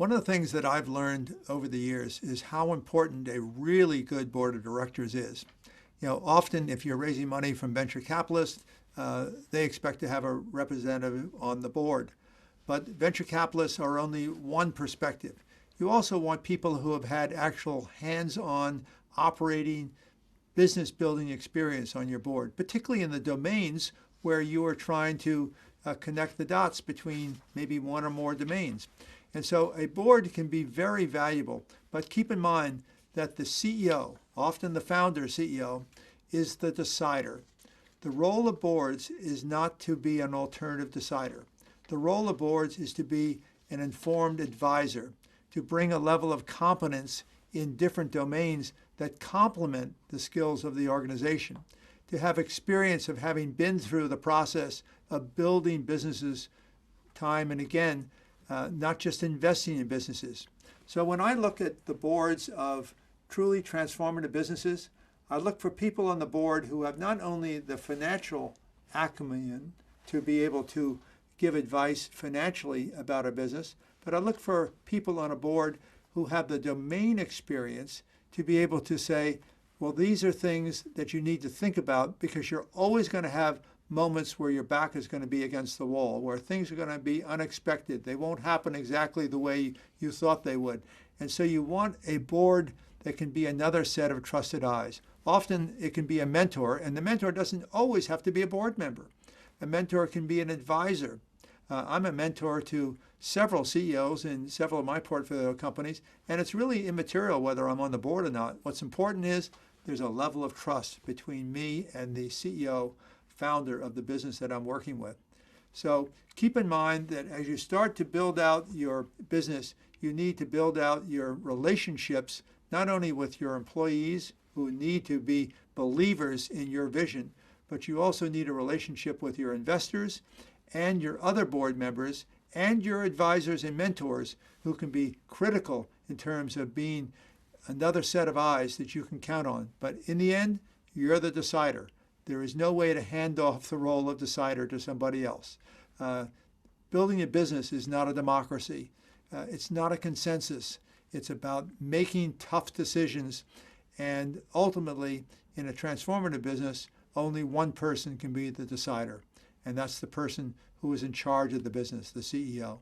One of the things that I've learned over the years is how important a really good board of directors is. Often if you're raising money from venture capitalists, they expect to have a representative on the board. But venture capitalists are only one perspective. You also want people who have had actual hands-on operating business building experience on your board, particularly in the domains where you are trying to connect the dots between maybe one or more domains. And so a board can be very valuable, but keep in mind that the CEO, often the founder CEO, is the decider. The role of boards is not to be an alternative decider. The role of boards is to be an informed advisor, to bring a level of competence in different domains that complement the skills of the organization, to have experience of having been through the process of building businesses time and again, not just investing in businesses. So when I look at the boards of truly transformative businesses, I look for people on the board who have not only the financial acumen to be able to give advice financially about a business, but I look for people on a board who have the domain experience to be able to say, well, these are things that you need to think about because you're always going to have moments where your back is going to be against the wall, where things are going to be unexpected. They won't happen exactly the way you thought they would. And so you want a board that can be another set of trusted eyes. Often it can be a mentor, and the mentor doesn't always have to be a board member. A mentor can be an advisor. I'm a mentor to several CEOs in several of my portfolio companies, and it's really immaterial whether I'm on the board or not. What's important is there's a level of trust between me and the CEO, founder of the business that I'm working with. So keep in mind that as you start to build out your business, you need to build out your relationships, not only with your employees who need to be believers in your vision, but you also need a relationship with your investors and your other board members and your advisors and mentors who can be critical in terms of being another set of eyes that you can count on. But in the end, you're the decider. There is no way to hand off the role of decider to somebody else. Building a business is not a democracy. It's not a consensus. It's about making tough decisions. And ultimately, in a transformative business, only one person can be the decider. And that's the person who is in charge of the business, the CEO.